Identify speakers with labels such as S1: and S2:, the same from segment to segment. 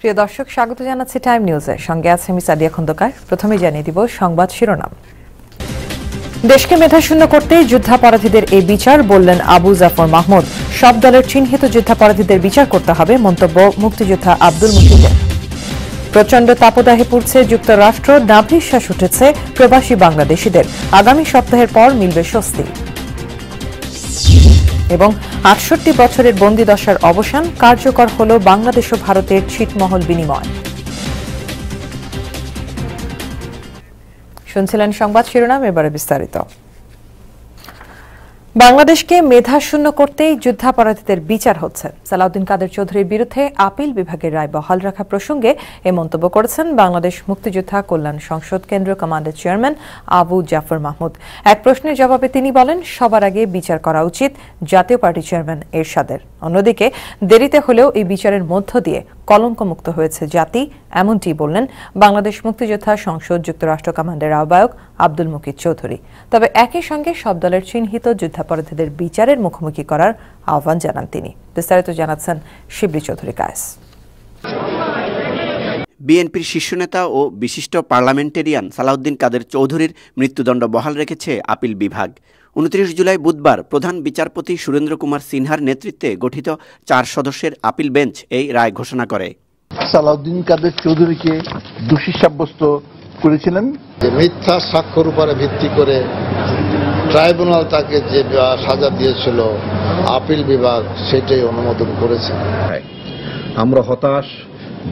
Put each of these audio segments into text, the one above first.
S1: প্রিয় দর্শক, স্বাগত জানাচ্ছি টাইম নিউজে। সঙ্গে আছে আমি সাদিয়া খন্দকার। প্রথমে জানিয়ে দিব সংবাদ শিরোনাম। দেশকে মেধাশূন্য করতেই যুদ্ধাপরাধীদের এই বিচার, বললেন আবু জাফর মাহমুদ। সব দলের চিহ্নিত যুদ্ধাপরাধীদের বিচার করতে হবে, মন্তব্য মুক্তিযোদ্ধা আব্দুল মুকিদের। প্রচণ্ড তাপদাহে পুড়ছে যুক্তরাষ্ট্র, নাভিশ্বাস উঠেছে প্রবাসী বাংলাদেশিদের। আগামী সপ্তাহের পর মিলবে স্বস্তি। এবং ৬৮ বছরের বন্দিদশার অবসান, কার্যকর হল বাংলাদেশ ও ভারতের ছিটমহল বিনিময়। শুনছিলেন সংবাদ শিরোনাম, এবারে বিস্তারিত। বাংলাদেশকে মেধাশূন্য করতেই যুদ্ধাপরাধীদের বিচার হচ্ছে। সালাউদ্দিন কাদের চৌধুরীর বিরুদ্ধে আপিল বিভাগের রায় বহাল রাখা প্রসঙ্গে এ মন্তব্য করেছেন বাংলাদেশ মুক্তিযোদ্ধা কল্যাণ সংসদ কেন্দ্রীয় কমান্ডের চেয়ারম্যান আবু জাফর মাহমুদ। এক প্রশ্নের জবাবে তিনি বলেন, সবার আগে বিচার করা উচিত জাতীয় পার্টি চেয়ারম্যান এরশাদের। অন্যদিকে দেরিতে হলেও এই বিচারের মধ্য দিয়ে কলঙ্কমুক্ত হয়েছে জাতি, এমনটি বললেন বাংলাদেশ মুক্তিযোদ্ধা সংসদ যুক্তরাষ্ট্র কমান্ডের আহ্বায়ক আব্দুল মুকিদ চৌধুরী। তবে একই সঙ্গে সব দলের চিহ্নিত যুদ্ধাপরাধীদের বিচারের মুখোমুখি করার আহ্বান জানান তিনি। বিস্তারিত জানাচ্ছেন শিবলি চৌধুরী কায়েস।
S2: বিএনপির শীর্ষ নেতা ও বিশিষ্ট পার্লামেন্টেরিয়ান সালাউদ্দিন কাদের চৌধুরীর মৃত্যুদণ্ড বহাল রেখেছে আপিল বিভাগ। ২৯ জুলাই বুধবার প্রধান বিচারপতি সুরেন্দ্র কুমার সিনহার নেতৃত্বে গঠিত ৪ সদস্যের আপিল বেঞ্চ এই রায় ঘোষণা করে।
S3: সালাউদ্দিন কাদের চৌধুরীকে দোষী সাব্যস্ত করেছিলেন।
S4: মিথ্যা সাক্ষ্যর উপরে ভিত্তি করে ট্রাইব্যুনাল তাকে যে সাজা দিয়েছিল আপিল বিভাগ সেটাই অনুমোদন করেছে।
S5: আমরা হতাশ,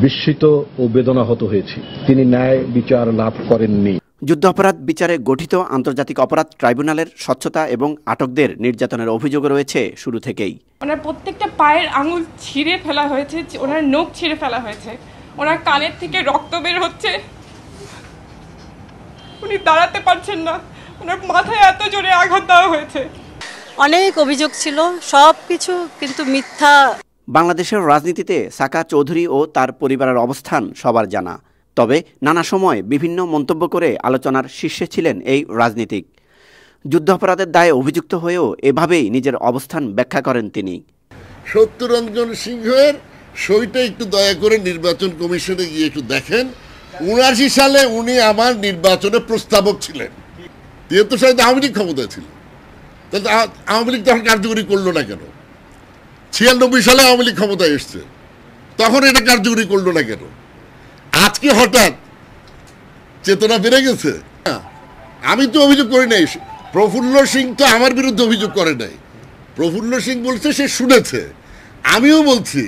S5: বিস্মিত ও বেদনাহত হয়েছি। তিনি ন্যায় বিচার লাভ করেননি।
S2: যুদ্ধাপরাধ বিচারে গঠিত আন্তর্জাতিক অপরাধ ট্রাইব্যুনালের স্বচ্ছতা এবং আটকদের নির্যাতনের অভিযোগ রয়েছে শুরু থেকেই।
S6: ওনার প্রত্যেকটা পায়ের আঙুল ছিঁড়ে ফেলা হয়েছে, ওনার নখ ছিঁড়ে ফেলা হয়েছে, ওনার কানের থেকে রক্ত বের হচ্ছে, উনি দাঁড়াতে পারছেন না, ওনার মাথায় এত জোরে আঘাত দেওয়া হয়েছে।
S7: অনেক অভিযোগ ছিল, সব কিছু কিন্তু মিথ্যা।
S2: বাংলাদেশের রাজনীতিতে সাকা চৌধুরী ও তার পরিবারের অবস্থান সবার জানা। তবে নানা সময় বিভিন্ন মন্তব্য করে আলোচনার শীর্ষে ছিলেন এই রাজনীতিক। যুদ্ধাপরাধের দায়ে অভিযুক্ত হয়েও এভাবেই নিজের অবস্থান ব্যাখ্যা করেন তিনি।
S8: সত্যরঞ্জন সিংহের সইটা একটু দয়া করে নির্বাচন কমিশনে গিয়ে একটু দেখেন। ৭৯ সালে উনি আমার নির্বাচনে প্রস্তাবক ছিলেন। ৭৩ সালে আওয়ামী লীগ ক্ষমতায় ছিল, তাহলে আওয়ামী লীগ তখন কার্যকরী করলো না কেন? ৯৬ সালে আওয়ামী লীগ ক্ষমতায় এসছে, তখন এটা কার্যকরী করলো না কেন? আজকে হঠাৎ চেতনা বেড়ে গেছে। আমি তো অভিযোগ করি নাই, প্রফুল্ল সিং তো আমার বিরুদ্ধে অভিযোগ করে নাই। প্রফুল্ল সিং বলছে সে শুনেছে, আমিও বলছি,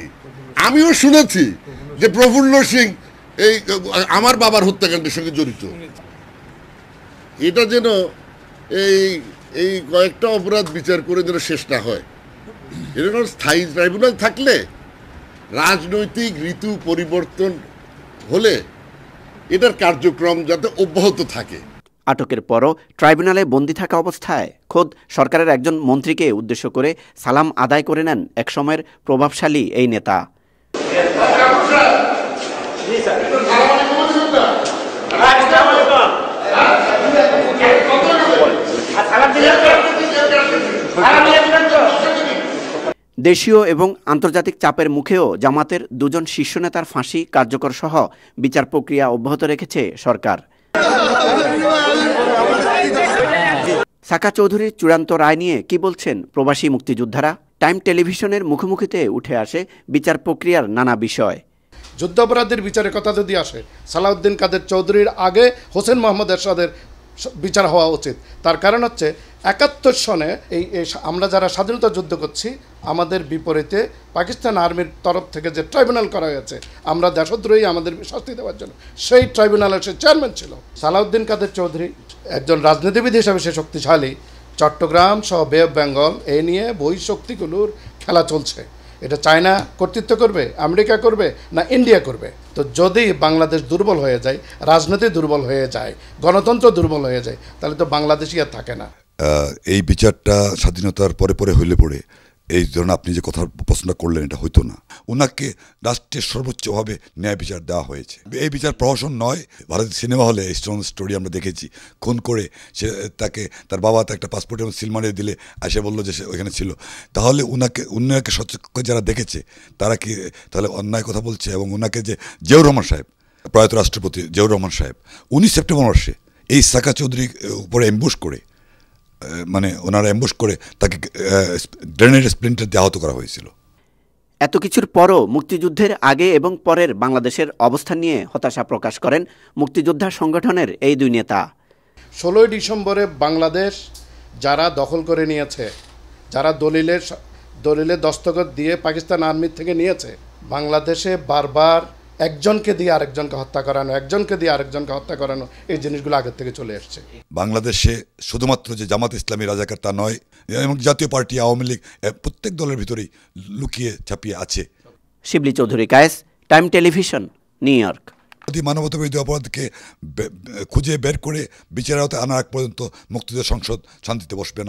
S8: আমিও শুনেছি যে প্রফুল্ল সিং এই আমার বাবার হত্যাকাণ্ডের সঙ্গে জড়িত। এটা যেন এই কয়েকটা অপরাধ বিচার করে যেন শেষ না হয়। এরকম স্থায়ী ট্রাইব্যুনাল থাকলে রাজনৈতিক ঋতু পরিবর্তন হলে এটার কার্যক্রম যাতে অব্যাহত থাকে।
S2: আটকের পরও ট্রাইব্যুনালে বন্দী থাকা অবস্থায় খোদ সরকারের একজন মন্ত্রীকে উদ্দেশ্য করে সালাম আদায় করে নেন একসময়ের প্রভাবশালী এই নেতা। দেশীয় এবং আন্তর্জাতিক চাপের মুখেও জামাতের ২ জন শীর্ষ নেতার ফাঁসি কার্যকর সহ বিচার প্রক্রিয়া অব্যাহত রেখেছে সরকার। সাকা চৌধুরীর চূড়ান্ত রায় নিয়ে কি বলছেন প্রবাসী মুক্তিযোদ্ধারা? টাইম টেলিভিশনের মুখোমুখিতে উঠে আসে বিচার প্রক্রিয়ার নানা বিষয়।
S9: যুদ্ধাপরাধীর বিচারের কথা যদি আসে, সালাউদ্দিন কাদের চৌধুরীর আগে হোসেন মোহাম্মদ এরশাদের বিচার হওয়া উচিত। তার কারণ হচ্ছে ৭১ সনে এই আমরা যারা স্বাধীনতা যুদ্ধ করছি, আমাদের বিপরীতে পাকিস্তান আর্মির তরফ থেকে যে ট্রাইব্যুনাল করা হয়েছে, আমরা দেশদ্রোহী আমাদের শাস্তি দেওয়ার জন্য, সেই ট্রাইব্যুনালের সে চেয়ারম্যান ছিল। সালাউদ্দিন কাদের চৌধুরী একজন রাজনীতিবিদ হিসাবে সে শক্তিশালী। চট্টগ্রাম সহ বে অফ বেঙ্গল এই নিয়ে বহিঃশক্তিগুলোর খেলা চলছে। এটা চায়না কর্তৃত্ব করবে, আমেরিকা করবে, না ইন্ডিয়া করবে? তো যদি বাংলাদেশ দুর্বল হয়ে যায়, রাজনীতি দুর্বল হয়ে যায়, গণতন্ত্র দুর্বল হয়ে যায়, তাহলে তো বাংলাদেশই আর থাকে না।
S10: এই বিচারটা স্বাধীনতার পরে পরে হইলে পড়ে এই ধরনের আপনি যে কথা প্রশ্ন করলেন এটা হইতো না। ওনাকে রাষ্ট্রের সর্বোচ্চভাবে ন্যায় বিচার দেওয়া হয়েছে। এই বিচার প্রহসন নয়। ভারতের সিনেমা হলে স্টোন স্টোরি আমরা দেখেছি, খুন করে সে তাকে তার বাবা একটা পাসপোর্ট এবং সিল মারিয়ে দিলে এসে বললো যে সে ওইখানে ছিল। তাহলে উনাকে সচক্ষ যারা দেখেছে তারা কি তাহলে অন্যায় কথা বলছে? এবং ওনাকে যে জিয়াউর রহমান সাহেব, প্রয়াত রাষ্ট্রপতি জিয়াউর রহমান সাহেব 19 সেপ্টেম্বর মাসে এই সাকা চৌধুরীর উপরে অ্যাম্বুশ করে, মানে ওনারা অ্যাম্বুশ করে তাকে গ্রেনেড স্প্লিন্টার দিয়ে আহত করা হয়েছিল।
S2: এত কিছুর পরও মুক্তিযুদ্ধের আগে এবং পরের বাংলাদেশের অবস্থান নিয়ে হতাশা প্রকাশ করেন মুক্তিযোদ্ধা সংগঠনের এই দুই নেতা।
S9: 16 ডিসেম্বরে বাংলাদেশ যারা দখল করে নিয়েছে, যারা দলিলে দস্তখত দিয়ে পাকিস্তান আর্মির থেকে নিয়েছে, বাংলাদেশে বারবার একজনকে দিয়ে আরেকজনকে হত্যা করানো, একজনকে দিয়ে আরেকজনকে হত্যা করানো, এই জিনিসগুলো আগের থেকে চলে আসছে।
S10: বাংলাদেশে শুধুমাত্র যে জামাত ইসলামী রাজাকার তা নয়, এবং জাতীয় পার্টি, আওয়ামী লীগ, প্রত্যেক দলের ভিতরেই লুকিয়ে ছাপিয়ে আছে।
S2: Shibli Chowdhury Kayes, Time Television, New York.
S10: যদি মানবতাবিরোধী অপরাধকে খুঁজে বের করে বিচারের আওতায় আনার আগ পর্যন্ত মুক্তিযুদ্ধ সংসদ শান্তিতে বসবে না।